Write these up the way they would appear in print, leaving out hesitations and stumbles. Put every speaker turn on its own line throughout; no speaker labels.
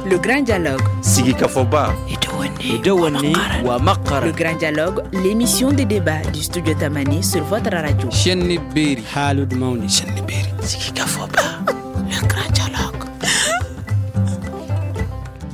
Le grand dialogue.
Sigi Kafoba.
Le grand dialogue, l'émission des débats du studio Tamani sur votre radio.
Shenni Beri.
Halud Mauni.
Shenni Beri.
Sigi Kafoba. Le grand dialogue.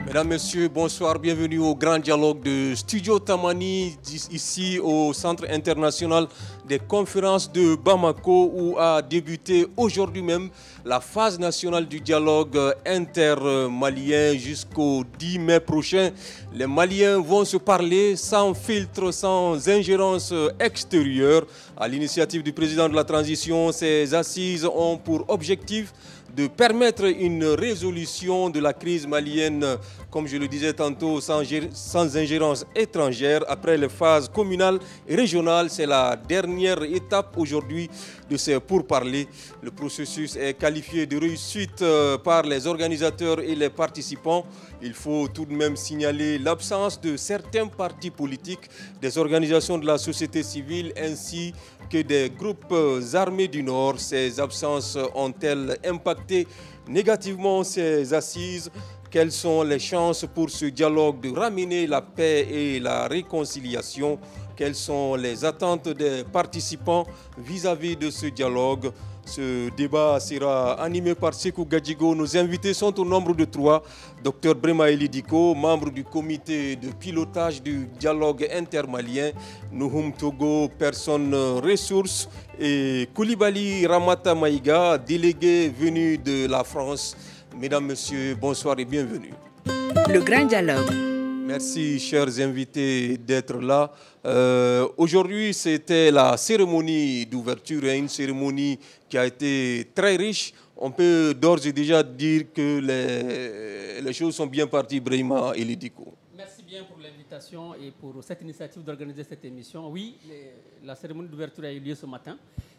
Mesdames, Messieurs, bonsoir, bienvenue au Grand Dialogue de Studio Tamani, ici au Centre international des conférences de Bamako, où a débuté aujourd'hui même la phase nationale du dialogue inter-malien jusqu'au 10 mai prochain. Les Maliens vont se parler sans filtre, sans ingérence extérieure. À l'initiative du président de la transition, ces assises ont pour objectif de permettre une résolution de la crise malienne, comme je le disais tantôt, sans ingérence étrangère. Après les phases communales et régionales, c'est la dernière étape aujourd'hui de ces pourparlers. Le processus est qualifié de réussite par les organisateurs et les participants. Il faut tout de même signaler l'absence de certains partis politiques, des organisations de la société civile ainsi que des groupes armés du Nord. Ces absences ont-elles impacté négativement ces assises? Quelles sont les chances pour ce dialogue de ramener la paix et la réconciliation? Quelles sont les attentes des participants vis-à-vis de ce dialogue? Ce débat sera animé par Sekou Gadjigo. Nos invités sont au nombre de 3. Dr Brema Elidiko, membre du comité de pilotage du dialogue intermalien. Nouhoum Togo, personne ressource. Et Koulibaly Ramata Maïga, délégué venu de la France. Mesdames, Messieurs, bonsoir et bienvenue.
Le grand dialogue.
Merci, chers invités, d'être là. Aujourd'hui, c'était la cérémonie d'ouverture, une cérémonie qui a été très riche. On peut d'ores et déjà dire que les choses sont bien parties, Brahima et Lidiko.
Merci bien pour l'invitation et pour cette initiative d'organiser cette émission. Oui, la cérémonie d'ouverture a eu lieu ce matin.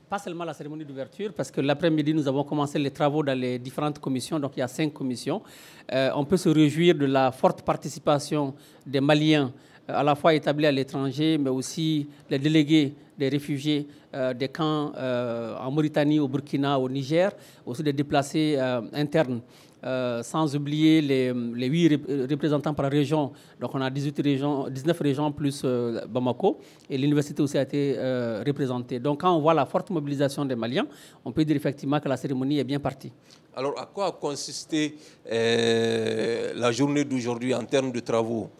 Pas seulement la cérémonie d'ouverture, parce que l'après-midi, nous avons commencé les travaux dans les différentes commissions. Donc, il y a 5 commissions. On peut se réjouir de la forte participation des Maliens, à la fois établis à l'étranger, mais aussi les délégués des réfugiés des camps en Mauritanie, au Burkina, au Niger, aussi des déplacés internes. Sans oublier les 8 représentants par région. Donc on a 19 régions plus Bamako. Et l'université aussi a été représentée. Donc quand on voit la forte mobilisation des Maliens, on peut dire effectivement que la cérémonie est bien partie.
Alors à quoi a consisté la journée d'aujourd'hui en termes de travaux?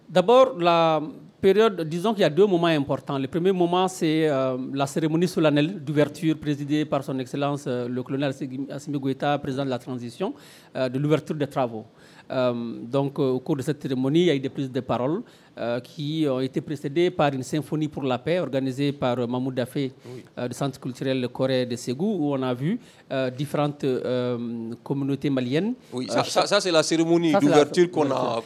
D'abord, la période, disons qu'il y a 2 moments importants. Le premier moment, c'est la cérémonie solennelle d'ouverture présidée par son Excellence le colonel Assimi Goïta, président de la transition, de l'ouverture des travaux. Donc, au cours de cette cérémonie, il y a eu des prises de parole qui ont été précédées par une symphonie pour la paix organisée par Mahmoud Dafé du Centre culturel Corée de Ségou, où on a vu différentes communautés maliennes. Oui,
ça c'est la cérémonie d'ouverture qu'on a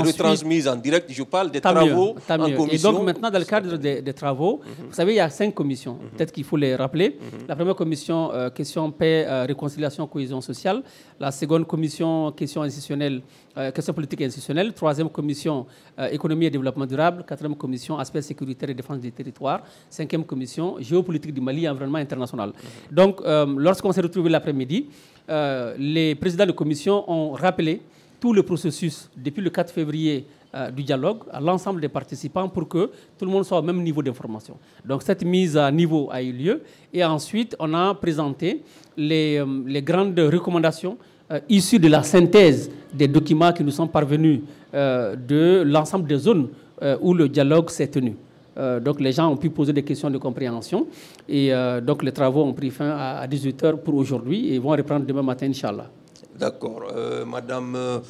retransmise en direct. Je parle des travaux en commission.
Et donc maintenant, dans le cadre des travaux, vous savez, il y a 5 commissions. Peut-être qu'il faut les rappeler. La première commission, question paix, réconciliation, cohésion sociale. La seconde commission, question institutionnelle, question politique et institutionnelle. Troisième commission, économie et développement durable. Quatrième commission, aspect sécuritaire et défense des territoires. Cinquième commission, géopolitique du Mali et environnement international. Donc, lorsqu'on s'est retrouvés l'après-midi, les présidents de commission ont rappelé tout le processus depuis le 4 février du dialogue à l'ensemble des participants pour que tout le monde soit au même niveau d'information. Donc cette mise à niveau a eu lieu et ensuite on a présenté les grandes recommandations issues de la synthèse des documents qui nous sont parvenus de l'ensemble des zones où le dialogue s'est tenu. Donc les gens ont pu poser des questions de compréhension et donc les travaux ont pris fin à 18h pour aujourd'hui et vont reprendre demain matin, Inch'Allah.
D'accord. Madame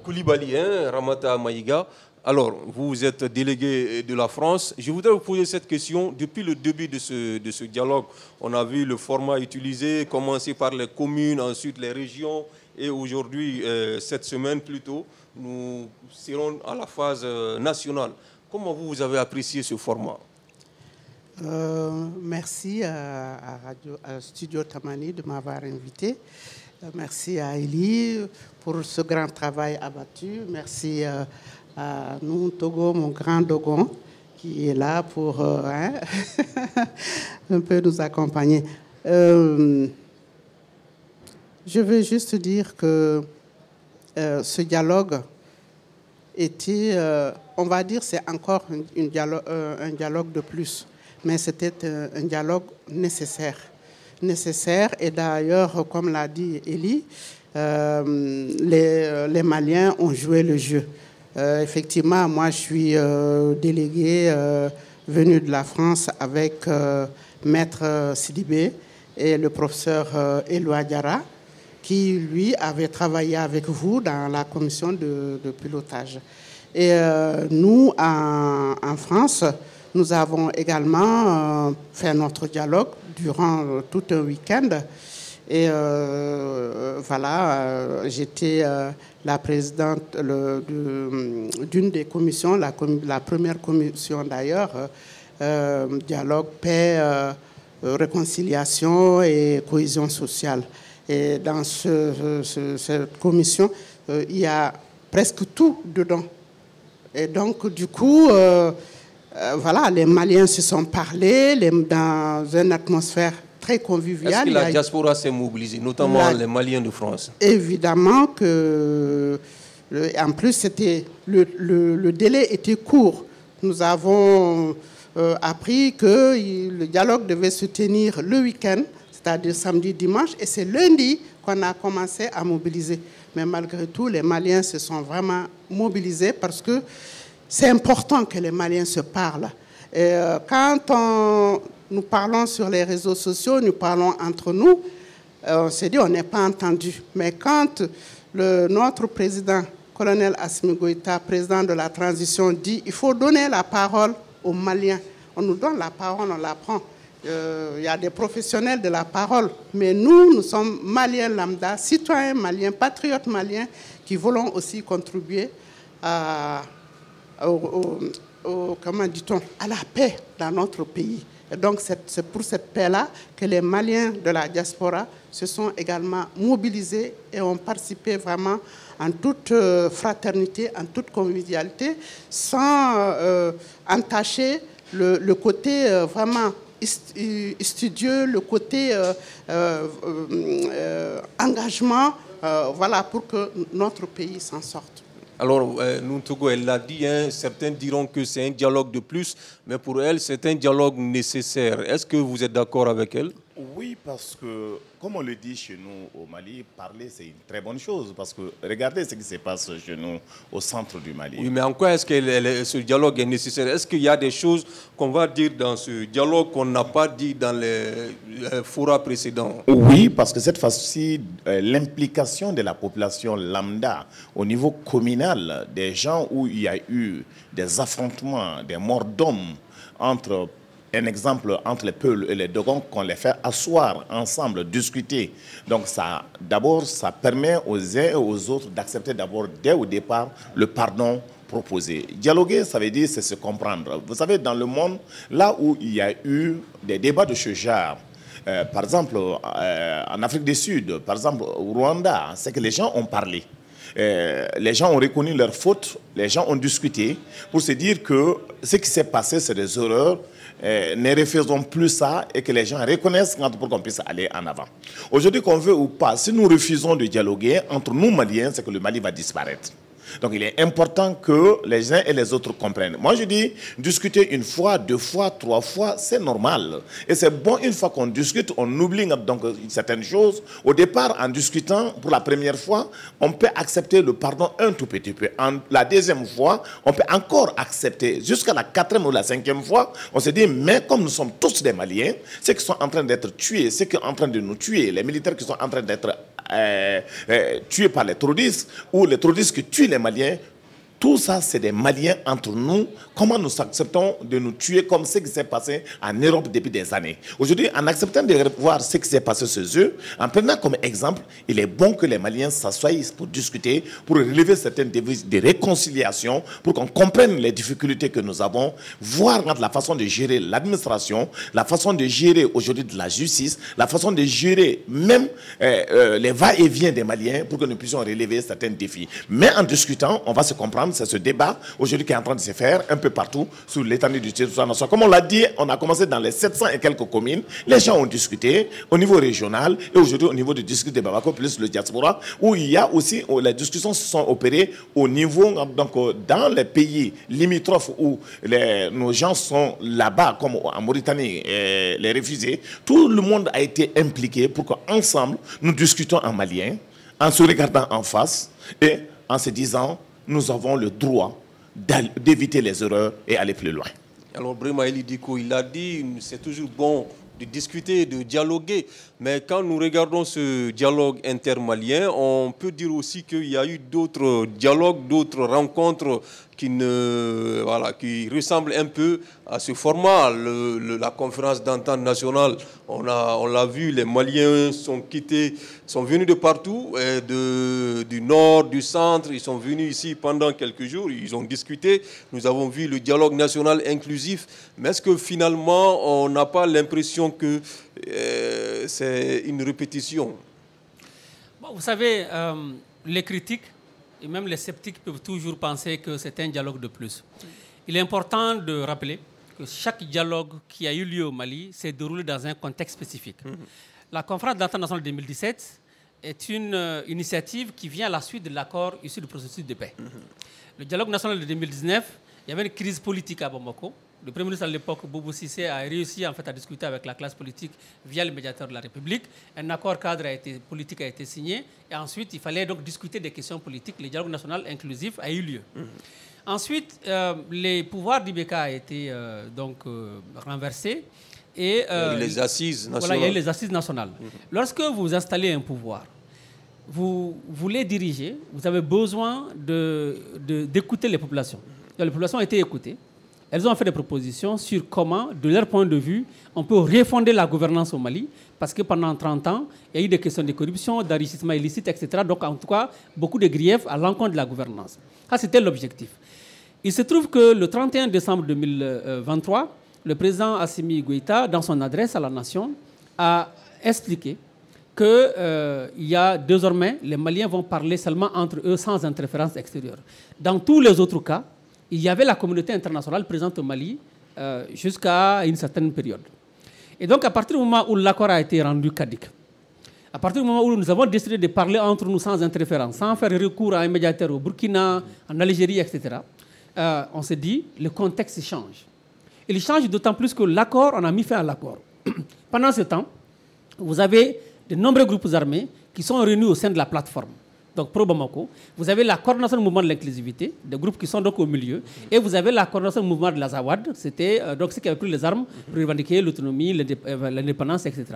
Koulibaly, Ramata Maïga, alors vous êtes délégué de la France. Je voudrais vous poser cette question. Depuis le début de ce dialogue, on a vu le format utilisé, commencer par les communes, ensuite les régions et aujourd'hui, cette semaine plutôt, nous serons à la phase nationale. Comment vous avez apprécié ce format?
Merci à Studio Tamani de m'avoir invité. Merci à Eli pour ce grand travail abattu. Merci à nous, Togo, mon grand Dogon, qui est là pour un peu nous accompagner. Je veux juste dire que ce dialogue était, on va dire, c'est encore un dialogue de plus, mais c'était un dialogue nécessaire. Et d'ailleurs, comme l'a dit Elie, les Maliens ont joué le jeu. Effectivement, moi, je suis délégué venu de la France avec Maître Sidibé et le professeur Eloi Diarra, qui, lui, avait travaillé avec vous dans la commission de pilotage. Et nous, en France, nous avons également fait notre dialogue durant tout un week-end. Et voilà, j'étais la présidente d'une des commissions, la première commission d'ailleurs, dialogue, paix, réconciliation et cohésion sociale. Et dans cette commission, il y a presque tout dedans. Et donc, du coup, voilà, les Maliens se sont parlé dans une atmosphère très conviviale.
Est-ce que la diaspora s'est mobilisée, notamment les Maliens de France? Évidemment
que, en plus, le délai était court. Nous avons appris que le dialogue devait se tenir le week-end, c'est-à-dire samedi, dimanche, et c'est lundi qu'on a commencé à mobiliser. Mais malgré tout, les Maliens se sont vraiment mobilisés parce que c'est important que les Maliens se parlent. Et quand nous parlons sur les réseaux sociaux, nous parlons entre nous, on s'est dit on n'est pas entendu. Mais quand notre président, colonel Assimi Goïta, président de la transition, dit il faut donner la parole aux Maliens, on nous donne la parole, on la prend. Il y a des professionnels de la parole, mais nous sommes Maliens lambda, citoyens maliens, patriotes maliens, qui voulons aussi contribuer comment dit-on, à la paix dans notre pays. Et donc c'est pour cette paix-là que les Maliens de la diaspora se sont également mobilisés et ont participé vraiment en toute fraternité, en toute convivialité, sans entacher le côté vraiment studieux, le côté engagement, voilà, pour que notre pays s'en sorte.
Alors, Togo, elle l'a dit, hein, certains diront que c'est un dialogue de plus, mais pour elle, c'est un dialogue nécessaire. Est-ce que vous êtes d'accord avec elle?
Oui, parce que, comme on le dit chez nous au Mali, parler, c'est une très bonne chose. Parce que regardez ce qui se passe chez nous au centre du Mali.
Oui, mais en quoi est-ce que ce dialogue est nécessaire? Est-ce qu'il y a des choses qu'on va dire dans ce dialogue qu'on n'a pas dit dans les forats précédents?
Oui, parce que cette fois-ci, l'implication de la population lambda au niveau communal, des gens où il y a eu des affrontements, des morts d'hommes entre... Un exemple entre les Peuls et les Dogons, qu'on les fait asseoir ensemble, discuter. Donc d'abord, ça permet aux uns et aux autres d'accepter d'abord dès au départ le pardon proposé. Dialoguer, ça veut dire c'est se comprendre. Vous savez, dans le monde, là où il y a eu des débats de ce genre, par exemple en Afrique du Sud, par exemple au Rwanda, c'est que les gens ont parlé. Les gens ont reconnu leurs fautes, les gens ont discuté pour se dire que ce qui s'est passé, c'est des horreurs. Ne refaisons plus ça et que les gens reconnaissent pour qu'on puisse aller en avant. Aujourd'hui, qu'on veut ou pas, si nous refusons de dialoguer entre nous Maliens, c'est que le Mali va disparaître. Donc il est important que les uns et les autres comprennent. Moi je dis, discuter une fois, deux fois, trois fois, c'est normal. Et c'est bon, une fois qu'on discute, on oublie donc certaines choses. Au départ, en discutant pour la première fois, on peut accepter le pardon un tout petit peu. La deuxième fois, on peut encore accepter. Jusqu'à la quatrième ou la cinquième fois, on se dit, mais comme nous sommes tous des Maliens, ceux qui sont en train d'être tués, ceux qui sont en train de nous tuer, les militaires qui sont en train d'être tués par les terroristes, ou les terroristes qui tuent les Maliens, tout ça, c'est des Maliens entre nous. Comment nous acceptons de nous tuer comme ce qui s'est passé en Europe depuis des années? Aujourd'hui, en acceptant de voir ce qui s'est passé chez eux, en prenant comme exemple, il est bon que les Maliens s'assoient pour discuter, pour relever certaines devises de réconciliation, pour qu'on comprenne les difficultés que nous avons, voir la façon de gérer l'administration, la façon de gérer aujourd'hui de la justice, la façon de gérer même les va-et-vient des Maliens pour que nous puissions relever certains défis. Mais en discutant, on va se comprendre comprendre, c'est ce débat aujourd'hui qui est en train de se faire un peu partout sur l'étendue du territoire national. Comme on l'a dit, on a commencé dans les 700 et quelques communes. Les gens ont discuté au niveau régional et aujourd'hui au niveau du district de Bamako plus le diaspora, où il y a aussi, où les discussions se sont opérées au niveau, donc dans les pays limitrophes où nos gens sont là-bas, comme en Mauritanie, les réfugiés. Tout le monde a été impliqué pour qu'ensemble, nous discutons en malien, en se regardant en face et en se disant, nous avons le droit d'éviter les erreurs et aller plus loin.
Alors, Brema Eli Diko, il a dit, c'est toujours bon de discuter, de dialoguer. Mais quand nous regardons ce dialogue intermalien, on peut dire aussi qu'il y a eu d'autres dialogues, d'autres rencontres qui ressemblent un peu à ce format. La conférence d'entente nationale, on l'a vu, les Maliens sont venus de partout, du nord, du centre, ils sont venus ici pendant quelques jours, ils ont discuté. Nous avons vu le dialogue national inclusif. Mais est-ce que finalement, on n'a pas l'impression que c'est une répétition?
Bon, vous savez, les critiques et même les sceptiques peuvent toujours penser que c'est un dialogue de plus. Il est important de rappeler que chaque dialogue qui a eu lieu au Mali s'est déroulé dans un contexte spécifique. La conférence d'entente nationale 2017 est une initiative qui vient à la suite de l'accord issu du processus de paix. Le dialogue national de 2019, il y avait une crise politique à Bamako. Le Premier ministre à l'époque, Boubou Cissé, a réussi en fait, à discuter avec la classe politique via le médiateur de la République. Un accord cadre politique a été signé. Et ensuite, il fallait donc discuter des questions politiques. Le dialogue national inclusif a eu lieu. Ensuite, les pouvoirs d'Ibeka ont été renversés. Et,
les assises nationales.
Voilà, il y a eu les assises nationales. Lorsque vous installez un pouvoir, vous voulez diriger, vous avez besoin d'écouter les populations. Donc, les populations ont été écoutées. Elles ont fait des propositions sur comment, de leur point de vue, on peut refonder la gouvernance au Mali, parce que pendant 30 ans, il y a eu des questions de corruption, d'enrichissement illicite, etc. Donc, en tout cas, beaucoup de griefs à l'encontre de la gouvernance. Ça, c'était l'objectif. Il se trouve que le 31 décembre 2023, le président Assimi Goïta, dans son adresse à la nation, a expliqué qu'il y a désormais, les Maliens vont parler seulement entre eux sans interférence extérieure. Dans tous les autres cas, il y avait la communauté internationale présente au Mali jusqu'à une certaine période. Et donc, à partir du moment où l'accord a été rendu caduc, à partir du moment où nous avons décidé de parler entre nous sans interférence, sans faire recours à un médiateur au Burkina, en Algérie, etc., on s'est dit, le contexte change. Il change d'autant plus que l'accord, on a mis fin à l'accord. Pendant ce temps, vous avez de nombreux groupes armés qui sont réunis au sein de la plateforme. Donc pro-Bamako, vous avez la coordination du mouvement de l'inclusivité, des groupes qui sont donc au milieu, et vous avez la coordination du mouvement de l'Azawad, c'était donc ceux qui avaient pris les armes pour revendiquer l'autonomie, l'indépendance, etc.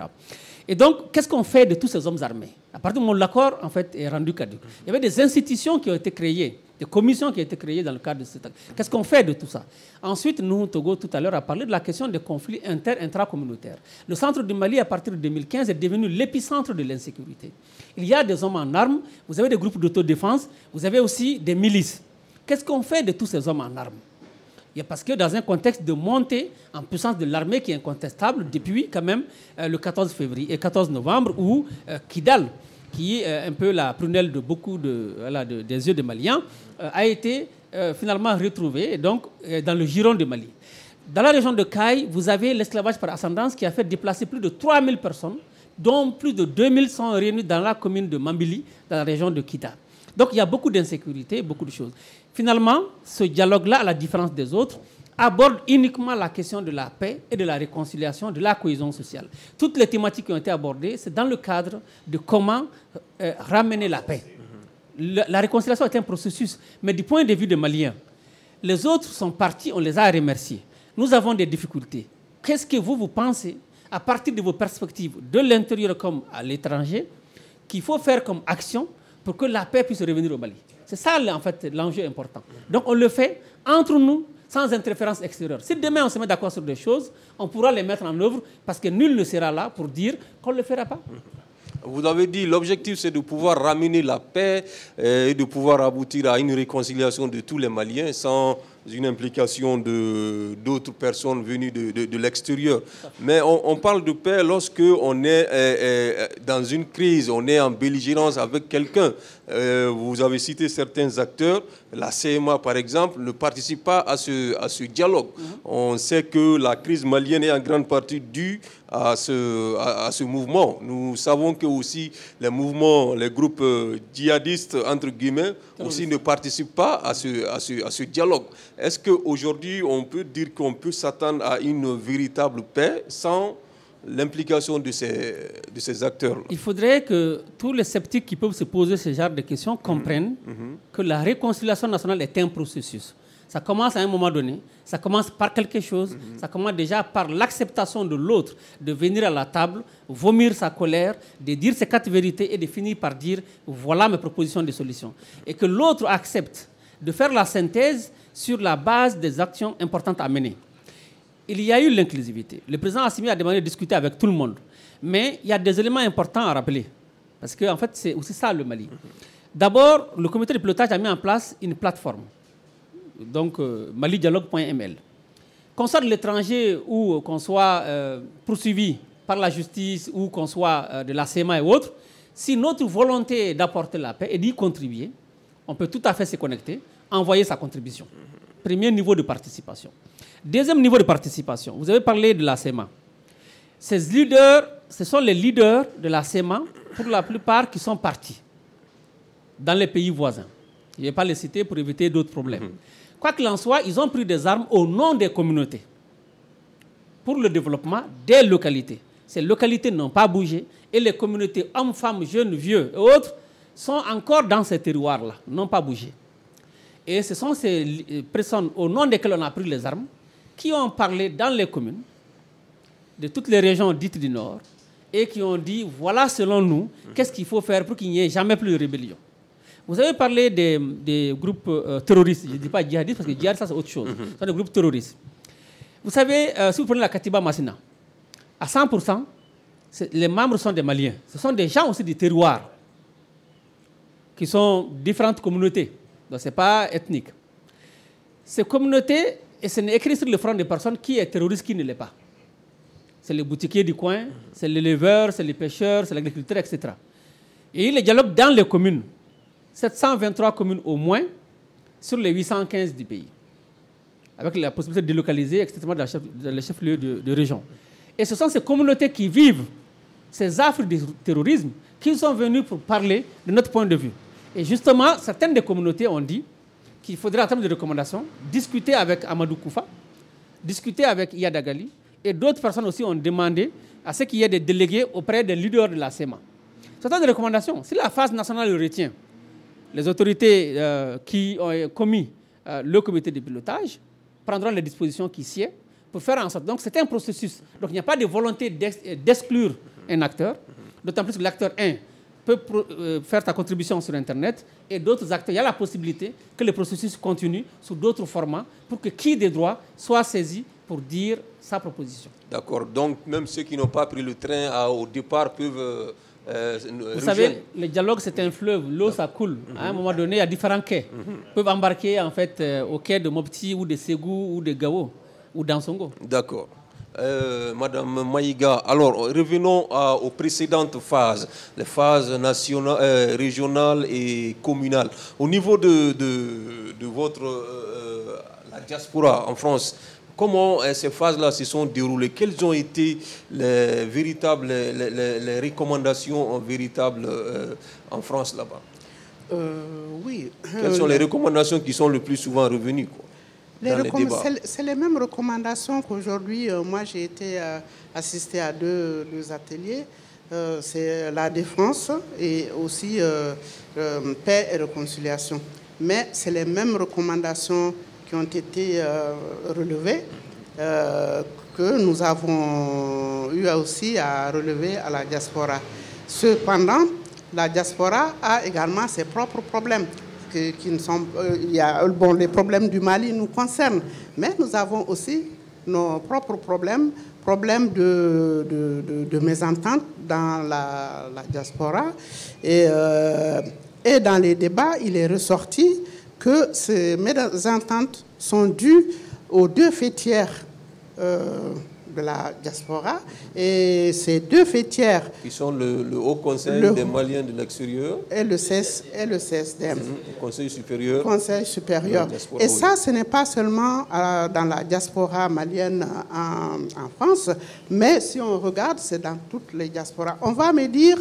Et donc, qu'est-ce qu'on fait de tous ces hommes armés? À partir du moment où l'accord en fait, est rendu caduc, il y avait des institutions qui ont été créées, des commissions qui ont été créées dans le cadre de cet accord. Qu'est-ce qu'on fait de tout ça? Ensuite, nous, Togo, tout à l'heure, a parlé de la question des conflits intracommunautaires. Le centre du Mali, à partir de 2015, est devenu l'épicentre de l'insécurité. Il y a des hommes en armes, vous avez des groupes d'autodéfense, vous avez aussi des milices. Qu'est-ce qu'on fait de tous ces hommes en armes? Parce que dans un contexte de montée en puissance de l'armée qui est incontestable depuis quand même le 14 février et 14 novembre où Kidal, qui est un peu la prunelle de beaucoup des yeux des Maliens, a été finalement retrouvé donc, dans le giron de Mali. Dans la région de Kaï, vous avez l'esclavage par ascendance qui a fait déplacer plus de 3000 personnes, dont plus de 2000 sont réunis dans la commune de Mambili, dans la région de Kita. Donc il y a beaucoup d'insécurité, beaucoup de choses. Finalement, ce dialogue-là, à la différence des autres, aborde uniquement la question de la paix et de la réconciliation, de la cohésion sociale. Toutes les thématiques qui ont été abordées, c'est dans le cadre de comment ramener la paix. La réconciliation est un processus, mais du point de vue des Maliens, les autres sont partis, on les a remerciés. Nous avons des difficultés. Qu'est-ce que vous pensez, à partir de vos perspectives, de l'intérieur comme à l'étranger, qu'il faut faire comme action pour que la paix puisse revenir au Mali? C'est ça, en fait, l'enjeu important. Donc, on le fait entre nous, sans interférence extérieure. Si demain, on se met d'accord sur des choses, on pourra les mettre en œuvre parce que nul ne sera là pour dire qu'on ne le fera pas.
Vous avez dit l'objectif, c'est de pouvoir ramener la paix et de pouvoir aboutir à une réconciliation de tous les Maliens sans une implication d'autres personnes venues de l'extérieur. Mais on parle de paix lorsque on est dans une crise, on est en belligérance avec quelqu'un. Vous avez cité certains acteurs. La CMA, par exemple, ne participe pas à ce dialogue. On sait que la crise malienne est en grande partie due à ce mouvement. Nous savons que aussi les mouvements, les groupes djihadistes, entre guillemets, aussi ne participent pas à ce dialogue. Est-ce qu'aujourd'hui, on peut dire qu'on peut s'attendre à une véritable paix sans l'implication de ces acteurs-là?
Il faudrait que tous les sceptiques qui peuvent se poser ce genre de questions comprennent que la réconciliation nationale est un processus. Ça commence à un moment donné, ça commence par quelque chose, ça commence déjà par l'acceptation de l'autre, de venir à la table, vomir sa colère, de dire ses 4 vérités et de finir par dire voilà mes propositions de solutions. Et que l'autre accepte de faire la synthèse sur la base des actions importantes à mener. Il y a eu l'inclusivité. Le président Assimi a demandé de discuter avec tout le monde. Mais il y a des éléments importants à rappeler. Parce qu'en fait, c'est aussi ça le Mali. D'abord, le comité de pilotage a mis en place une plateforme. Donc, malidialogue.ml. Qu'on soit de l'étranger ou qu'on soit poursuivi par la justice ou qu'on soit de la CMA et autres, si notre volonté est d'apporter la paix et d'y contribuer, on peut tout à fait se connecter, envoyer sa contribution. Premier niveau de participation. Deuxième niveau de participation, vous avez parlé de la CMA. Ces leaders, ce sont les leaders de la CMA, pour la plupart, qui sont partis dans les pays voisins. Je ne vais pas les citer pour éviter d'autres problèmes. Quoi qu'il en soit, ils ont pris des armes au nom des communautés pour le développement des localités. Ces localités n'ont pas bougé et les communautés, hommes, femmes, jeunes, vieux et autres, sont encore dans ces terroirs-là, n'ont pas bougé. Et ce sont ces personnes au nom desquelles on a pris les armes qui ont parlé dans les communes de toutes les régions dites du Nord et qui ont dit, voilà selon nous, qu'est-ce qu'il faut faire pour qu'il n'y ait jamais plus de rébellion. Vous avez parlé des groupes terroristes, je ne dis pas djihadistes parce que djihad, ça c'est autre chose. Ce sont des groupes terroristes. Vous savez, si vous prenez la Katiba Massina, à 100%, les membres sont des Maliens. Ce sont des gens aussi du terroir qui sont différentes communautés. Donc ce n'est pas ethnique. Ces communautés, et ce n'est écrit sur le front des personnes qui est terroriste, qui ne l'est pas. C'est les boutiquiers du coin, c'est les éleveurs, c'est les pêcheurs, c'est l'agriculteur, etc. Et il y a le dialogue dans les communes. 723 communes au moins sur les 815 du pays, avec la possibilité de délocaliser, etc., dans les chefs-lieux de région. Et ce sont ces communautés qui vivent ces affres du terrorisme qui sont venus pour parler de notre point de vue. Et justement, certaines des communautés ont dit qu'il faudrait, en termes de recommandations, discuter avec Amadou Koufa, discuter avec Iyad Agali, et d'autres personnes aussi ont demandé à ce qu'il y ait des délégués auprès des leaders de la CEMA. Ce sont des recommandations. Si la phase nationale le retient, les autorités qui ont commis le comité de pilotage prendront les dispositions qui sied pour faire en sorte. Donc c'est un processus. Donc il n'y a pas de volonté d'exclure un acteur, d'autant plus que l'acteur 1 peut faire sa contribution sur Internet et d'autres acteurs. Il y a la possibilité que le processus continue sous d'autres formats pour que qui des droits soit saisi pour dire sa proposition.
D'accord. Donc même ceux qui n'ont pas pris le train au départ peuvent...
Vous savez, le dialogue, c'est un fleuve, l'eau, ça coule. À un moment donné, il y a différents quais. Ils peuvent embarquer en fait, au quai de Mopti ou de Ségou ou de Gao ou d'Ansongo.
D'accord. Madame Maïga, alors revenons aux précédentes phases, les phases nationales, régionales et communales. Au niveau de votre la diaspora en France, comment ces phases-là se sont déroulées? Quelles ont été les recommandations véritables en France là-bas?
Oui.
Quelles sont les recommandations qui sont le plus souvent revenues dans les débats?
C'est les mêmes recommandations qu'aujourd'hui, moi j'ai été assisté à deux ateliers. C'est la défense et aussi paix et réconciliation. Mais c'est les mêmes recommandations qui ont été relevées, que nous avons eu aussi à relever à la diaspora. Cependant, la diaspora a également ses propres problèmes. Qui ne sont, les problèmes du Mali nous concernent, mais nous avons aussi nos propres problèmes de mésentente dans la diaspora. Et dans les débats, il est ressorti que ces mésententes sont dues aux deux fêtières de la diaspora, et ces deux fêtières
qui sont le Haut Conseil des Maliens de l'extérieur
et le CSDM,
le Conseil supérieur.
Et ça, ce n'est pas seulement dans la diaspora malienne en France, mais si on regarde, c'est dans toutes les diasporas. On va me dire,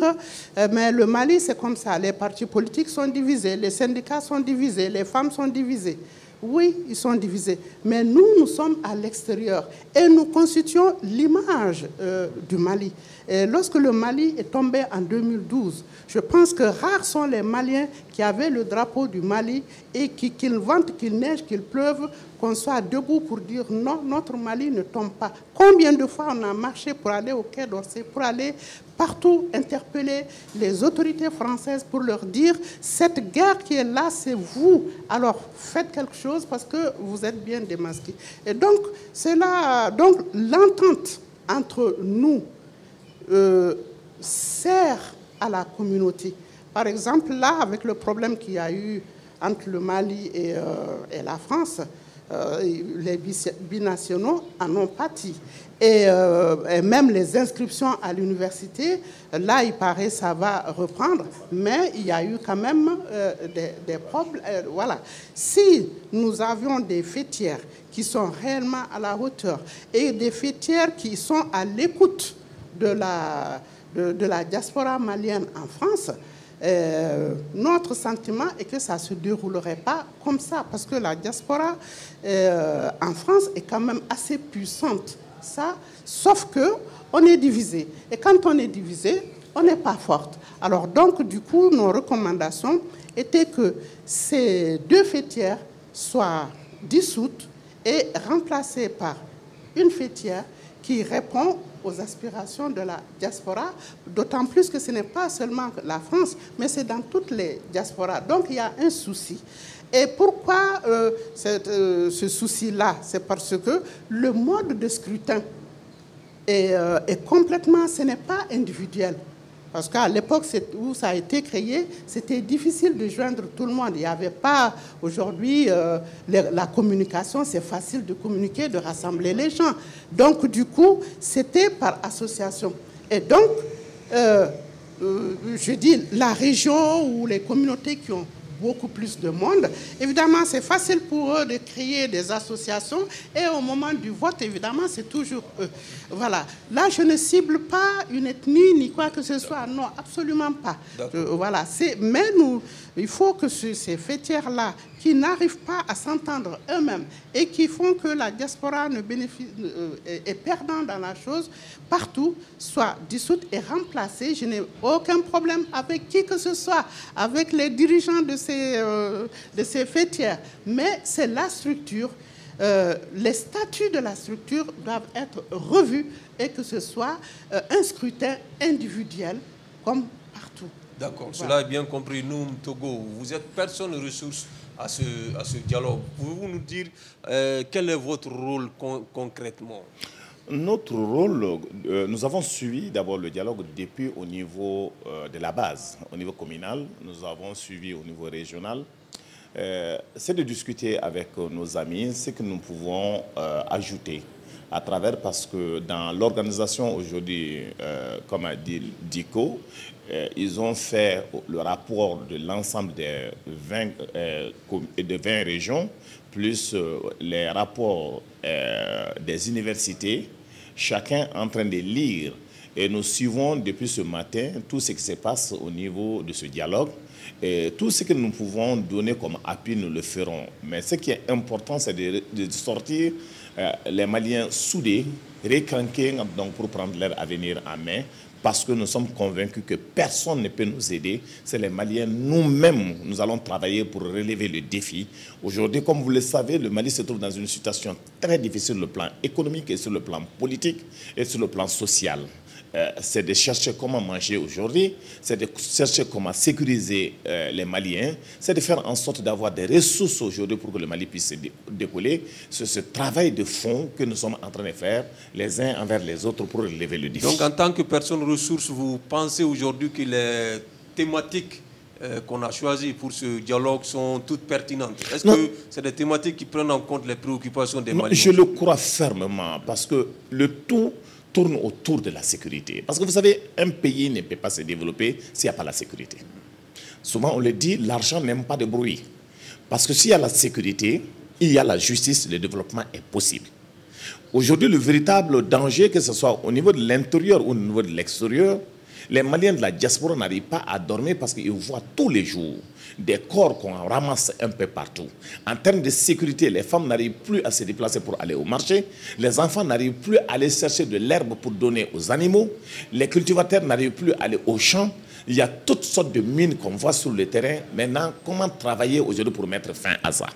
mais le Mali, c'est comme ça, les partis politiques sont divisés, les syndicats sont divisés, les femmes sont divisées. Oui, ils sont divisés, mais nous sommes à l'extérieur et nous constituons l'image du Mali. Et lorsque le Mali est tombé en 2012, je pense que rares sont les Maliens qui avaient le drapeau du Mali et qu'il vente, qu'il neige, qu'il pleuve, qu'on soit debout pour dire non, notre Mali ne tombe pas. Combien de fois on a marché pour aller au Quai d'Orsay, pour aller partout interpeller les autorités françaises pour leur dire cette guerre qui est là, c'est vous. Alors faites quelque chose parce que vous êtes bien démasqués. Et donc c'est là, donc l'entente entre nous sert à la communauté. Par exemple, là, avec le problème qu'il y a eu entre le Mali et la France, les binationaux en ont pâti. Et même les inscriptions à l'université, là, il paraît que ça va reprendre, mais il y a eu quand même des problèmes. Voilà. Si nous avions des fêtières qui sont réellement à la hauteur et des fêtières qui sont à l'écoute de la diaspora malienne en France, notre sentiment est que ça ne se déroulerait pas comme ça, parce que la diaspora en France est quand même assez puissante. Ça, sauf qu'on est divisé. Et quand on est divisé, on n'est pas forte. Alors donc, du coup, nos recommandations étaient que ces deux fêtières soient dissoutes et remplacées par une fêtière qui répond aux aspirations de la diaspora, d'autant plus que ce n'est pas seulement la France, mais c'est dans toutes les diasporas. Donc il y a un souci. Et pourquoi ce souci-là? C'est parce que le mode de scrutin est complètement, ce n'est pas individuel. Parce qu'à l'époque où ça a été créé, c'était difficile de joindre tout le monde. Il n'y avait pas, aujourd'hui, la communication, c'est facile de communiquer, de rassembler les gens. Donc, du coup, c'était par association. Et donc, je dis, la région ou les communautés qui ont beaucoup plus de monde, évidemment, c'est facile pour eux de créer des associations et au moment du vote, évidemment, c'est toujours eux. Voilà. Là, je ne cible pas une ethnie ni quoi que ce soit. Non, absolument pas. Voilà. Mais il faut que ces fêtières-là, qui n'arrivent pas à s'entendre eux-mêmes et qui font que la diaspora est perdant dans la chose, partout, soient dissoutes et remplacées. Je n'ai aucun problème avec qui que ce soit, avec les dirigeants de ces fêtières. Mais c'est la structure. Les statuts de la structure doivent être revus et que ce soit un scrutin individuel comme partout.
D'accord, voilà. Cela est bien compris. Nous, Togo, vous êtes personne ressource à ce dialogue. Pouvez-vous nous dire quel est votre rôle concrètement?
Notre rôle, nous avons suivi d'abord le dialogue depuis au niveau de la base, au niveau communal. Nous avons suivi au niveau régional. C'est de discuter avec nos amis ce que nous pouvons ajouter à travers, parce que dans l'organisation aujourd'hui, comme a dit Diko, ils ont fait le rapport de l'ensemble des 20 régions, plus les rapports des universités, chacun en train de lire. Et nous suivons depuis ce matin tout ce qui se passe au niveau de ce dialogue. Et tout ce que nous pouvons donner comme appui, nous le ferons. Mais ce qui est important, c'est de sortir les Maliens soudés, récranqués donc pour prendre leur avenir en main, parce que nous sommes convaincus que personne ne peut nous aider. C'est les Maliens nous-mêmes, nous allons travailler pour relever le défi. Aujourd'hui, comme vous le savez, le Mali se trouve dans une situation très difficile sur le plan économique et sur le plan politique et sur le plan social. C'est de chercher comment manger aujourd'hui, c'est de chercher comment sécuriser les Maliens, c'est de faire en sorte d'avoir des ressources aujourd'hui pour que le Mali puisse se décoller. C'est ce travail de fond que nous sommes en train de faire les uns envers les autres pour relever le défi.
Donc en tant que personne ressource, vous pensez aujourd'hui que les thématiques qu'on a choisies pour ce dialogue sont toutes pertinentes. Est-ce que c'est des thématiques qui prennent en compte les préoccupations des Maliens?
Je le crois fermement, parce que le tout tourne autour de la sécurité. Parce que vous savez, un pays ne peut pas se développer s'il n'y a pas la sécurité. Souvent, on le dit, l'argent n'aime pas de bruit. Parce que s'il y a la sécurité, il y a la justice, le développement est possible. Aujourd'hui, le véritable danger, que ce soit au niveau de l'intérieur ou au niveau de l'extérieur, les Maliens de la diaspora n'arrivent pas à dormir parce qu'ils voient tous les jours des corps qu'on ramasse un peu partout. En termes de sécurité, les femmes n'arrivent plus à se déplacer pour aller au marché. Les enfants n'arrivent plus à aller chercher de l'herbe pour donner aux animaux. Les cultivateurs n'arrivent plus à aller au champ. Il y a toutes sortes de mines qu'on voit sur le terrain. Maintenant, comment travailler aujourd'hui pour mettre fin à ça?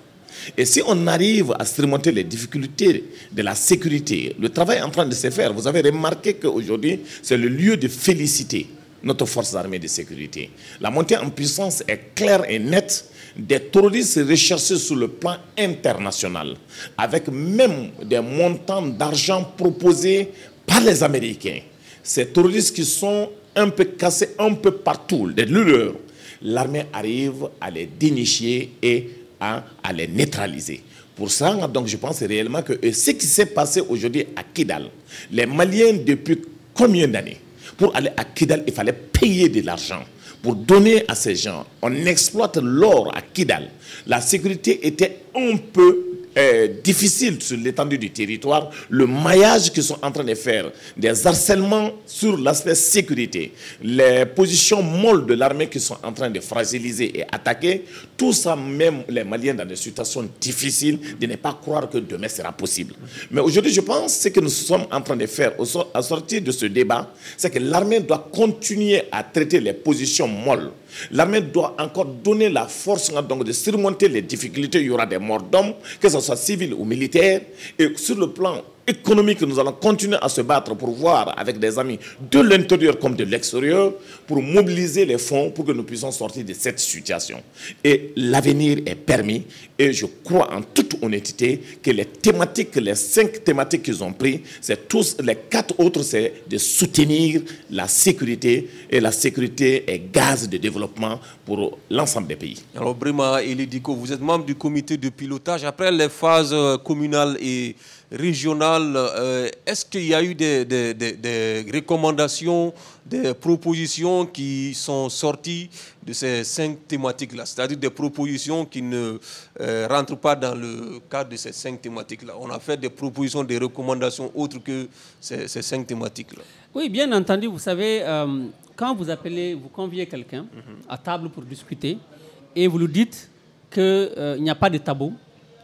Et si on arrive à surmonter les difficultés de la sécurité, le travail est en train de se faire. Vous avez remarqué qu'aujourd'hui, c'est le lieu de féliciter notre force armée de sécurité. La montée en puissance est claire et nette des terroristes recherchés sur le plan international, avec même des montants d'argent proposés par les Américains. Ces terroristes qui sont un peu cassés un peu partout, des lueurs, l'armée arrive à les dénicher et à les neutraliser. Pour ça, donc, je pense réellement que ce qui s'est passé aujourd'hui à Kidal, les Maliens, depuis combien d'années, pour aller à Kidal, il fallait payer de l'argent pour donner à ces gens. On exploite l'or à Kidal. La sécurité était un peu difficile sur l'étendue du territoire. Le maillage qu'ils sont en train de faire, des harcèlements sur l'aspect sécurité, les positions molles de l'armée qui sont en train de fragiliser et attaquer, tout ça, même les Maliens dans des situations difficiles, de ne pas croire que demain sera possible. Mais aujourd'hui, je pense que ce que nous sommes en train de faire à sortir de ce débat, c'est que l'armée doit continuer à traiter les positions molles. L'armée doit encore donner la force donc, de surmonter les difficultés. Il y aura des morts d'hommes, que ce soit civils ou militaires. Et sur le plan économique, nous allons continuer à se battre pour voir avec des amis de l'intérieur comme de l'extérieur, pour mobiliser les fonds pour que nous puissions sortir de cette situation. Et l'avenir est permis. Et je crois en toute honnêteté que les thématiques, les 5 thématiques qu'ils ont prises, c'est tous, les 4 autres, c'est de soutenir la sécurité. Et la sécurité est gaz de développement pour l'ensemble des pays.
Alors, Brima Elidiko, vous êtes membre du comité de pilotage. Après les phases communales et régionales, est-ce qu'il y a eu des recommandations, des propositions qui sont sorties de ces 5 thématiques-là, c'est-à-dire des propositions qui ne rentrent pas dans le cadre de ces 5 thématiques-là? On a fait des propositions, des recommandations autres que ces 5 thématiques-là. Oui,
bien entendu. Vous savez, quand vous appelez, vous conviez quelqu'un à table pour discuter et vous lui dites qu'il n'y a pas de tabou,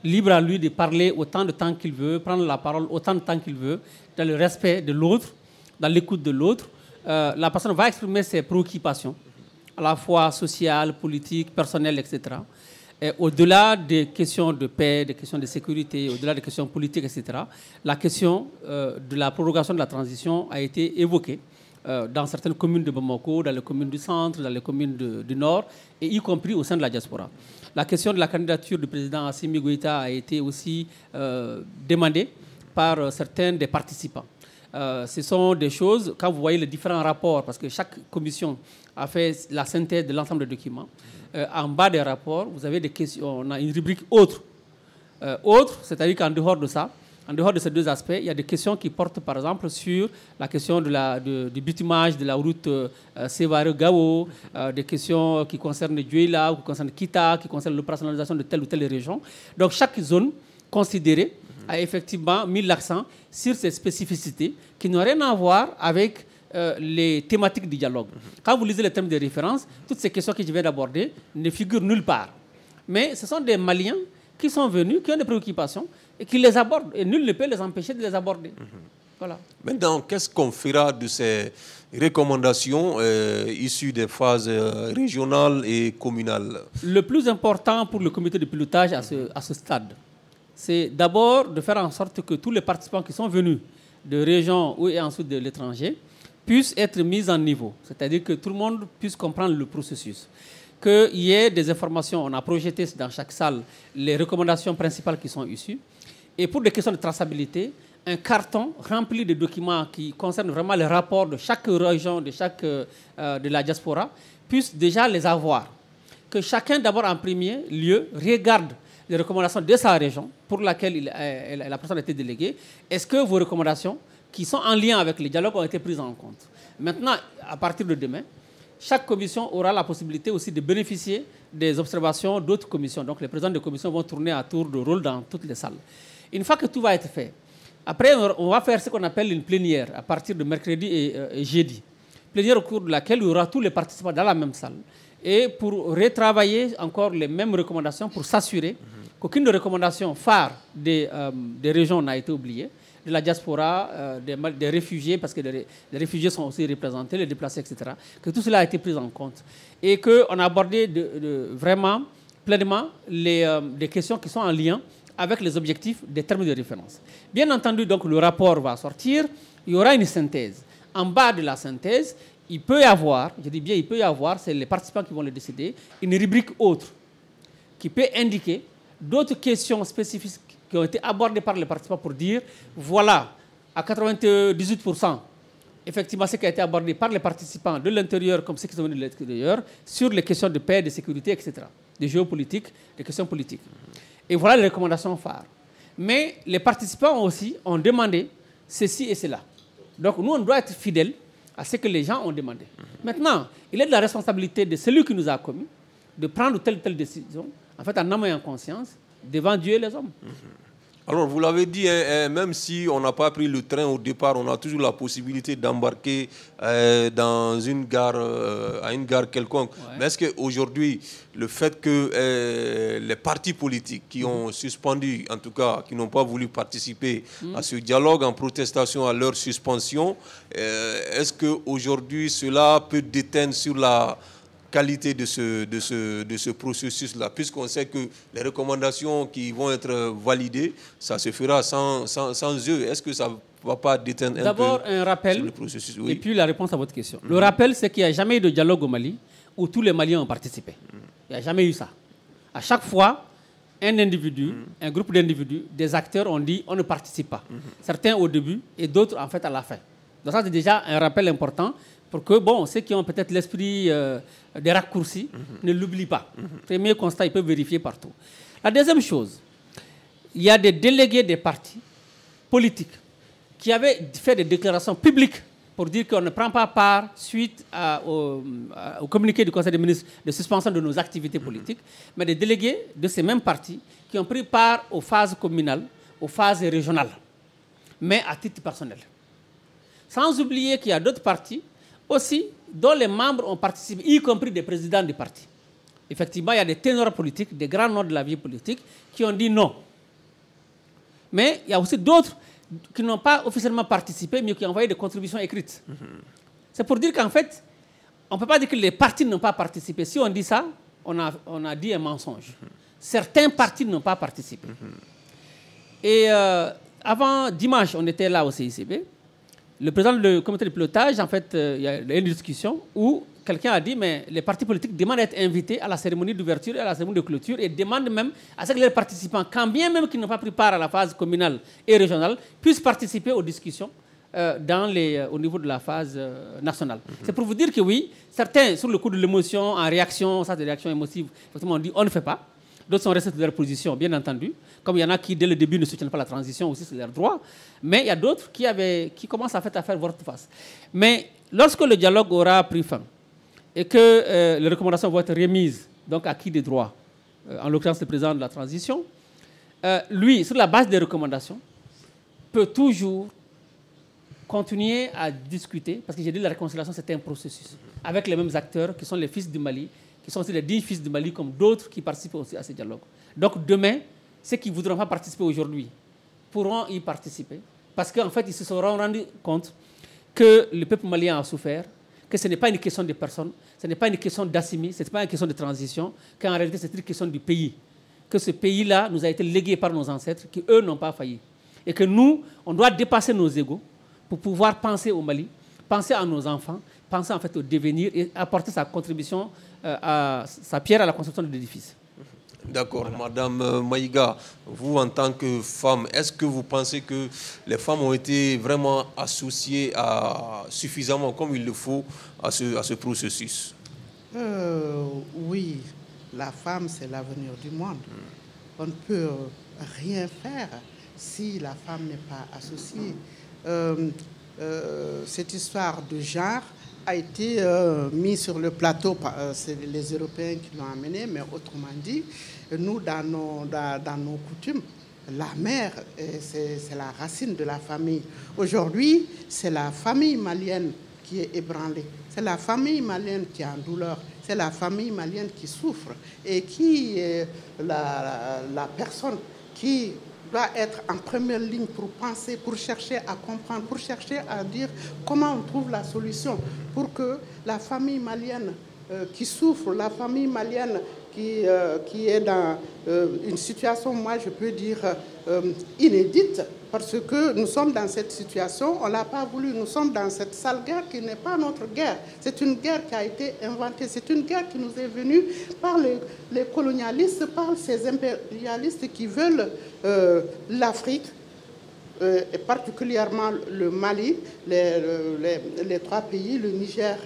libre à lui de parler autant de temps qu'il veut, prendre la parole autant de temps qu'il veut, dans le respect de l'autre, dans l'écoute de l'autre, la personne va exprimer ses préoccupations, à la fois sociales, politiques, personnelles, etc. Et au-delà des questions de paix, des questions de sécurité, au-delà des questions politiques, etc., la question de la prorogation de la transition a été évoquée dans certaines communes de Bamako, dans les communes du centre, dans les communes du nord, et y compris au sein de la diaspora. La question de la candidature du président Assimi Goïta a été aussi demandée par certains des participants. Ce sont des choses, quand vous voyez les différents rapports, parce que chaque commission a fait la synthèse de l'ensemble des documents, en bas des rapports, vous avez des questions, on a une rubrique autre. Autre, c'est-à-dire qu'en dehors de ça, en dehors de ces 2 aspects, il y a des questions qui portent par exemple sur la question du bitumage de la route Sévaré-Gao, des questions qui concernent Djouila, qui concernent Kita, qui concernent l'opérationnalisation de telle ou telle région. Donc chaque zone considérée a effectivement mis l'accent sur ces spécificités qui n'ont rien à voir avec les thématiques du dialogue. Quand vous lisez les termes de référence, toutes ces questions que je viens d'aborder ne figurent nulle part. Mais ce sont des Maliens qui sont venus, qui ont des préoccupations et qui les abordent. Et nul ne peut les empêcher de les aborder. Voilà. Maintenant, qu'est-ce qu'on fera de ces recommandations issues des phases régionales et communales? Le plus important pour le comité de pilotage à ce stade, c'est d'abord de faire en sorte que tous les participants qui sont venus de régions ou et ensuite de l'étranger puissent être mis en niveau. C'est-à-dire que tout le monde puisse comprendre le processus. Qu'il y ait des informations, on a projeté dans chaque salle les recommandations principales qui sont issues. Et pour des questions de traçabilité, un carton rempli de documents qui concernent vraiment les rapports de chaque région, de la diaspora, puisse déjà les avoir. que chacun, d'abord en premier lieu, regarde les recommandations de sa région pour laquelle la personne a été déléguée. Est-ce que vos recommandations, qui sont en lien avec les dialogues, ont été prises en compte? Maintenant, à partir de demain, chaque commission aura la possibilité aussi de bénéficier des observations d'autres commissions. Donc les présidents de commission vont tourner à tour de rôle dans toutes les salles. Une fois que tout va être fait, après on va faire ce qu'on appelle une plénière à partir de mercredi et jeudi. Plénière au cours de laquelle il y aura tous les participants dans la même salle. Et pour retravailler encore les mêmes recommandations pour s'assurer qu'aucune des recommandations phares des régions n'a été oubliée, de la diaspora, des réfugiés, parce que les réfugiés sont aussi représentés, les déplacés, etc., que tout cela a été pris en compte. Et qu'on a abordé vraiment pleinement des questions qui sont en lien avec les objectifs des termes de référence. Bien entendu, donc, le rapport va sortir, il y aura une synthèse. En bas de la synthèse, il peut y avoir, je dis bien il peut y avoir, c'est les participants qui vont le décider, une rubrique autre qui peut indiquer d'autres questions spécifiques qui ont été abordées par les participants pour dire, voilà, à 98%, effectivement, ce qui a été abordé par les participants de l'intérieur comme ceux qui sont venus de l'extérieur, sur les questions de paix, de sécurité, etc., de géopolitique, des questions politiques. Et voilà les recommandations phares. Mais les participants aussi ont demandé ceci et cela. Donc nous, on doit être fidèles à ce que les gens ont demandé. Maintenant, il est de la responsabilité de celui qui nous a commis de prendre telle ou telle décision, en fait, en âme et en conscience, devant Dieu et les hommes.
Alors, vous l'avez dit, même si on n'a pas pris le train au départ, on a toujours la possibilité d'embarquer dans une gare, à une gare quelconque. Ouais. Mais est-ce qu'aujourd'hui, le fait que les partis politiques qui ont suspendu, en tout cas, qui n'ont pas voulu participer à ce dialogue en protestation à leur suspension, est-ce qu'aujourd'hui, cela peut déteindre sur la qualité de ce processus-là, puisqu'on sait que les recommandations qui vont être validées, ça se fera sans eux. Est-ce que ça ne va pas déteindre un peu
d'abord un rappel,
sur le processus? Oui.
Et puis la réponse à votre question. Le rappel, c'est qu'il n'y a jamais eu de dialogue au Mali où tous les Maliens ont participé. Il n'y a jamais eu ça. À chaque fois, un individu, un groupe d'individus, des acteurs ont dit on ne participe pas. Certains au début et d'autres en fait à la fin. Donc ça, c'est déjà un rappel important pour que, bon, ceux qui ont peut-être l'esprit des raccourcis ne l'oublient pas. Premier constat, ils peuvent vérifier partout. La deuxième chose, il y a des délégués des partis politiques qui avaient fait des déclarations publiques pour dire qu'on ne prend pas part suite au communiqué du Conseil des ministres de suspension de nos activités politiques, mais des délégués de ces mêmes partis qui ont pris part aux phases communales, aux phases régionales, mais à titre personnel. Sans oublier qu'il y a d'autres partis aussi dont les membres ont participé, y compris des présidents des partis. Effectivement, il y a des ténors politiques, des grands noms de la vie politique qui ont dit non. Mais il y a aussi d'autres qui n'ont pas officiellement participé, mais qui ont envoyé des contributions écrites. C'est pour dire qu'en fait, on ne peut pas dire que les partis n'ont pas participé. Si on dit ça, on a dit un mensonge. Certains partis n'ont pas participé. Et avant dimanche, on était là au CICB. Le président du comité de pilotage, en fait, il y a eu une discussion où quelqu'un a dit mais les partis politiques demandent d'être invités à la cérémonie d'ouverture et à la cérémonie de clôture et demandent même à ce que les participants, quand bien même qu'ils n'ont pas pris part à la phase communale et régionale, puissent participer aux discussions au niveau de la phase nationale. C'est pour vous dire que oui, certains, sur le coup de l'émotion, en réaction, ça c'est des réactions émotives, effectivement, on dit on ne fait pas. D'autres sont restés sur leur position, bien entendu. Comme il y en a qui, dès le début, ne soutiennent pas la transition, aussi c'est leur droit. Mais il y a d'autres qui commencent à faire volte-face. Mais lorsque le dialogue aura pris fin et que les recommandations vont être remises donc à qui des droits, en l'occurrence le président de la transition, lui, sur la base des recommandations, peut toujours continuer à discuter, parce que j'ai dit la réconciliation, c'est un processus, avec les mêmes acteurs qui sont les fils du Mali, qui sont aussi les dignes fils du Mali, comme d'autres qui participent aussi à ce dialogue. Donc demain, ceux qui ne voudront pas participer aujourd'hui pourront y participer, parce qu'en fait, ils se seront rendus compte que le peuple malien a souffert, que ce n'est pas une question de personnes, ce n'est pas une question d'assimi, ce n'est pas une question de transition, qu'en réalité, c'est une question du pays. Que ce pays-là nous a été légué par nos ancêtres, qu'eux n'ont pas failli. Et que nous, on doit dépasser nos égos pour pouvoir penser au Mali, penser à nos enfants, penser en fait au devenir et apporter sa contribution, sa pierre à la construction de l'édifice.
D'accord. Voilà. Madame Maïga, vous en tant que femme, est-ce que vous pensez que les femmes ont été vraiment associées suffisamment comme il le faut à ce processus?
Oui, la femme, c'est l'avenir du monde. On ne peut rien faire si la femme n'est pas associée. Cette histoire de genre a été mise sur le plateau, c'est les Européens qui l'ont amené, mais autrement dit, nous, dans nos coutumes, la mère, c'est la racine de la famille. Aujourd'hui, c'est la famille malienne qui est ébranlée. C'est la famille malienne qui est en douleur. C'est la famille malienne qui souffre et qui est la personne qui doit être en première ligne pour penser, pour chercher à comprendre, pour chercher à dire comment on trouve la solution pour que la famille malienne qui souffre, la famille malienne qui est dans une situation, moi je peux dire, inédite, parce que nous sommes dans cette situation, on ne l'a pas voulu, nous sommes dans cette sale guerre qui n'est pas notre guerre. C'est une guerre qui a été inventée, c'est une guerre qui nous est venue par les colonialistes, par ces impérialistes qui veulent l'Afrique, et particulièrement le Mali, les trois pays, le Niger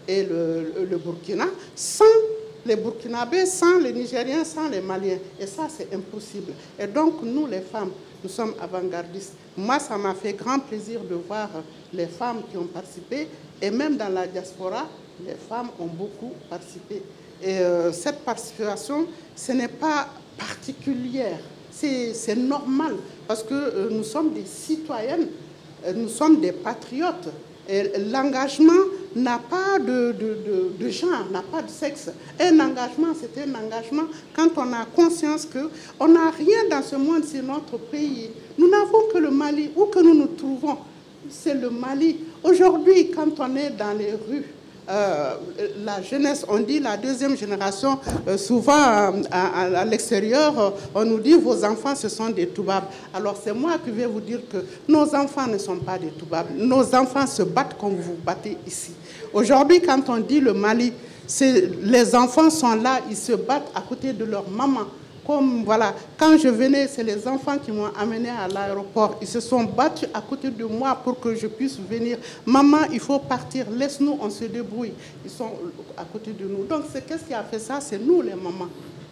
et le Burkina, sans les Burkinabés, sans les Nigériens, sans les Maliens. Et ça, c'est impossible. Et donc, nous, les femmes, nous sommes avant-gardistes. Moi, ça m'a fait grand plaisir de voir les femmes qui ont participé. Et même dans la diaspora, les femmes ont beaucoup participé. Et cette participation, ce n'est pas particulière. C'est normal parce que nous sommes des citoyennes, nous sommes des patriotes. Et l'engagement n'a pas de genre, n'a pas de sexe. Un engagement, c'est un engagement quand on a conscience qu'on n'a rien dans ce monde, c'est notre pays. Nous n'avons que le Mali. Où que nous nous trouvons, c'est le Mali. Aujourd'hui, quand on est dans les rues, la jeunesse, on dit la deuxième génération, souvent à l'extérieur, on nous dit vos enfants ce sont des toubabs. Alors c'est moi qui vais vous dire que nos enfants ne sont pas des toubabs. Nos enfants se battent comme vous battez ici. Aujourd'hui, quand on dit le Mali, les enfants sont là, ils se battent à côté de leur maman. Comme voilà, quand je venais, c'est les enfants qui m'ont amené à l'aéroport. Ils se sont battus à côté de moi pour que je puisse venir. Maman, il faut partir, laisse-nous, on se débrouille. Ils sont à côté de nous. Donc, qu'est-ce qui a fait ça? C'est nous, les mamans.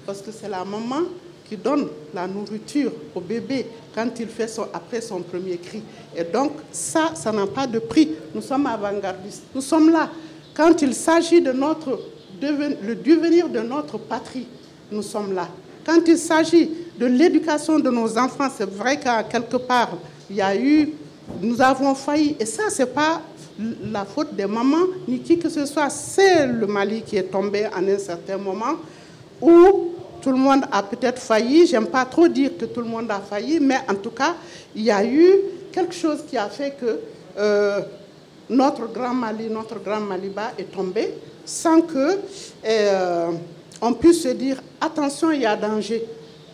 Parce que c'est la maman qui donne la nourriture au bébé quand il fait après son premier cri. Et donc, ça n'a pas de prix. Nous sommes avant-gardistes. Nous sommes là. Quand il s'agit de le devenir de notre patrie, nous sommes là. Quand il s'agit de l'éducation de nos enfants, c'est vrai qu'à quelque part, nous avons failli. Et ça, ce n'est pas la faute des mamans, ni qui que ce soit. C'est le Mali qui est tombé en un certain moment où tout le monde a peut-être failli. Je n'aime pas trop dire que tout le monde a failli, mais en tout cas, il y a eu quelque chose qui a fait que notre grand Maliba est tombé sans que... on puisse se dire, attention, il y a danger,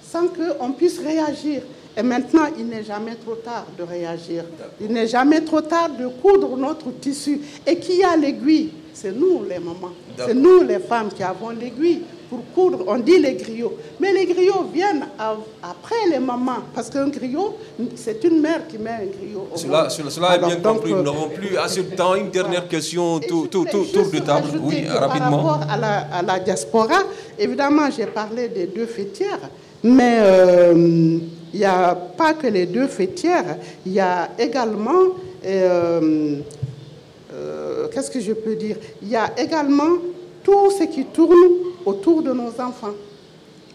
sans qu'on puisse réagir. Et maintenant, il n'est jamais trop tard de réagir. Il n'est jamais trop tard de coudre notre tissu. Et qui a l'aiguille? C'est nous, les mamans. C'est nous, les femmes, qui avons l'aiguille pour coudre. On dit les griots. Mais les griots viennent après les mamans. Parce qu'un griot, c'est une mère qui met un griot au monde.
Cela est bien compris. Nous n'avons plus assez de temps. Une dernière question, tour de table. Oui, rapidement.
Par rapport à la diaspora, évidemment, j'ai parlé des deux fêtières. Mais il n'y a pas que les deux fêtières. Il y a également... qu'est-ce que je peux dire? Il y a également tout ce qui tourne autour de nos enfants.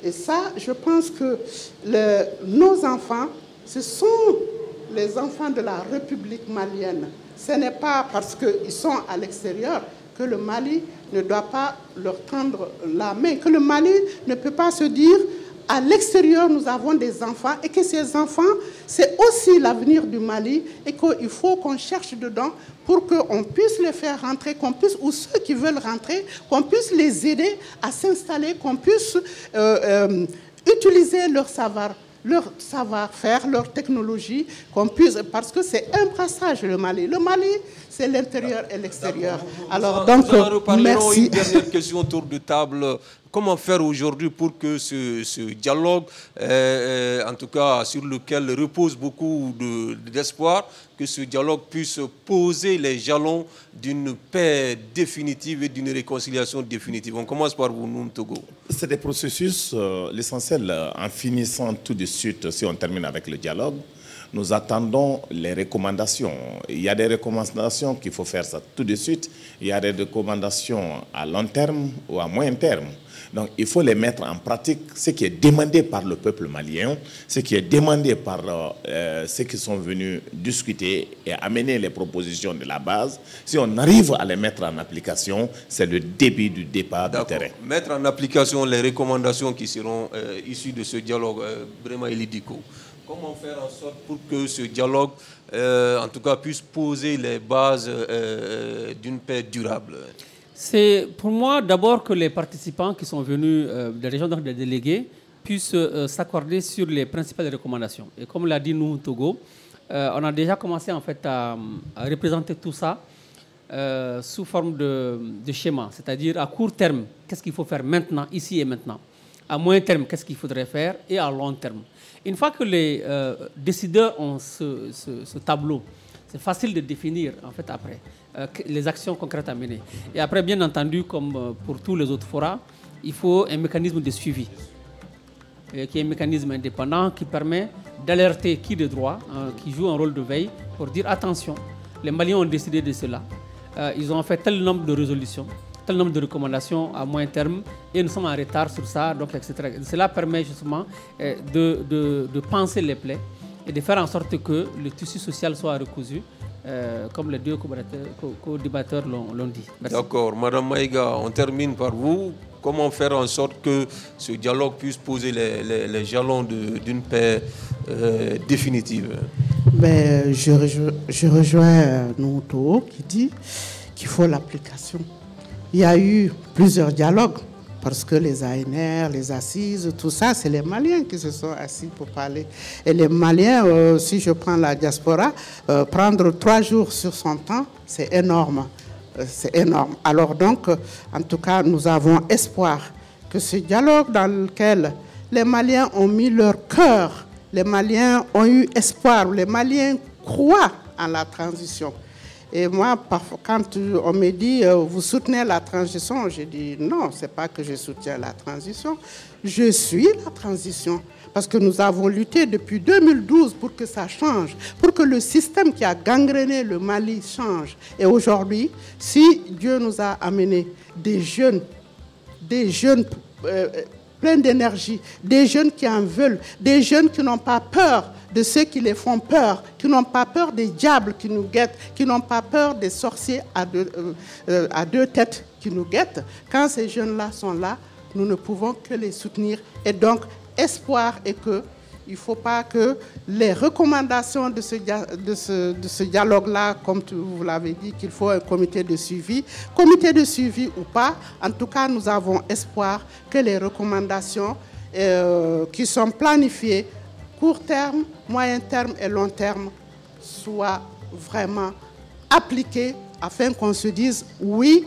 Et ça, je pense que nos enfants, ce sont les enfants de la République malienne. Ce n'est pas parce qu'ils sont à l'extérieur que le Mali ne doit pas leur tendre la main, que le Mali ne peut pas se dire à l'extérieur, nous avons des enfants et que ces enfants, c'est aussi l'avenir du Mali et qu'il faut qu'on cherche dedans pour qu'on puisse les faire rentrer, ou ceux qui veulent rentrer, qu'on puisse les aider à s'installer, qu'on puisse utiliser leur savoir-faire, leur technologie, parce que c'est un brassage le Mali. Le Mali, c'est l'intérieur et l'extérieur. Alors donc,
nous en reparlerons.
merci.
Une dernière question autour de table. comment faire aujourd'hui pour que ce dialogue, en tout cas sur lequel repose beaucoup d'espoir, que ce dialogue puisse poser les jalons d'une paix définitive et d'une réconciliation définitive. On commence par vous, Noum Togo.
C'est des processus, l'essentiel, en finissant tout de suite, si on termine avec le dialogue, nous attendons les recommandations. Il y a des recommandations qu'il faut faire ça tout de suite. Il y a des recommandations à long terme ou à moyen terme. Donc, il faut les mettre en pratique, ce qui est demandé par le peuple malien, ce qui est demandé par ceux qui sont venus discuter et amener les propositions de la base. Si on arrive à les mettre en application, c'est le début du départ du terrain.
Mettre en application les recommandations qui seront issues de ce dialogue, Brema Elidiko. Comment faire en sorte pour que ce dialogue, en tout cas, puisse poser les bases d'une paix durable?
C'est pour moi d'abord que les participants qui sont venus des régions, donc des délégués, puissent s'accorder sur les principales recommandations. Et comme l'a dit nous, Togo, on a déjà commencé en fait à représenter tout ça sous forme de schéma, c'est-à-dire à court terme, qu'est-ce qu'il faut faire maintenant, ici et maintenant. À moyen terme, qu'est-ce qu'il faudrait faire, et à long terme. Une fois que les décideurs ont ce tableau, c'est facile de définir en fait après les actions concrètes à mener. Et après, bien entendu, comme pour tous les autres forats, il faut un mécanisme de suivi, qui est un mécanisme indépendant qui permet d'alerter qui de droit, qui joue un rôle de veille pour dire attention, les Maliens ont décidé de cela, ils ont fait tel nombre de résolutions, tel nombre de recommandations à moyen terme et nous sommes en retard sur ça, donc, etc. Cela permet justement de panser les plaies et de faire en sorte que le tissu social soit recousu, comme les deux co-débatteurs l'ont dit.
D'accord. Madame Maïga, on termine par vous. Comment faire en sorte que ce dialogue puisse poser les jalons d'une paix définitive?
Ben, je rejoins Nouto qui dit qu'il faut l'application. Il y a eu plusieurs dialogues, parce que les ANR, les assises, tout ça, c'est les Maliens qui se sont assis pour parler. Et les Maliens, si je prends la diaspora, prendre 3 jours sur son temps, c'est énorme. C'est énorme. Alors donc, en tout cas, nous avons espoir que ce dialogue dans lequel les Maliens ont mis leur cœur, les Maliens ont eu espoir, les Maliens croient en la transition. Et moi, parfois, quand on me dit « vous soutenez la transition », je dis « non, ce n'est pas que je soutiens la transition, je suis la transition ». Parce que nous avons lutté depuis 2012 pour que ça change, pour que le système qui a gangréné le Mali change. Et aujourd'hui, si Dieu nous a amené des jeunes pleins d'énergie, des jeunes qui en veulent, des jeunes qui n'ont pas peur de ceux qui les font peur, qui n'ont pas peur des diables qui nous guettent, qui n'ont pas peur des sorciers à deux têtes qui nous guettent. Quand ces jeunes-là sont là, nous ne pouvons que les soutenir. Et donc, espoir est que il ne faut pas que les recommandations de ce dialogue-là, comme vous l'avez dit, qu'il faut un comité de suivi ou pas, en tout cas, nous avons espoir que les recommandations qui sont planifiées, court terme, moyen terme et long terme, soient vraiment appliquées afin qu'on se dise, oui,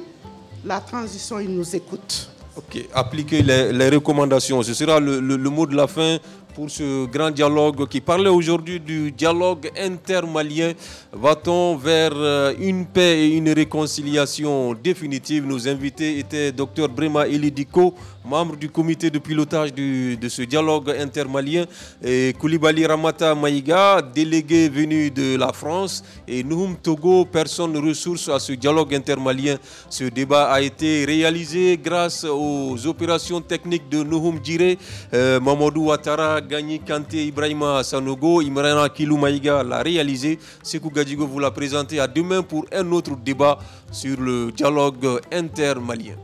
la transition, il nous écoute.
Ok, appliquer les recommandations, ce sera le mot de la fin pour ce grand dialogue qui parlait aujourd'hui du dialogue intermalien. Va-t-on vers une paix et une réconciliation définitive? Nos invités étaient Dr Brema Elidiko, membre du comité de pilotage de ce dialogue intermalien, et Koulibaly Ramata Maïga, délégué venu de la France, et Noum Togo, personne ressource à ce dialogue intermalien. Ce débat a été réalisé grâce aux opérations techniques de Nouhoum Djiré, Mamadou Ouattara, Gagné Kanté, Ibrahima Sanogo, Imrana Kilou Maïga l'a réalisé. Sekou Gadjigo vous l'a présenté. À demain pour un autre débat sur le dialogue intermalien.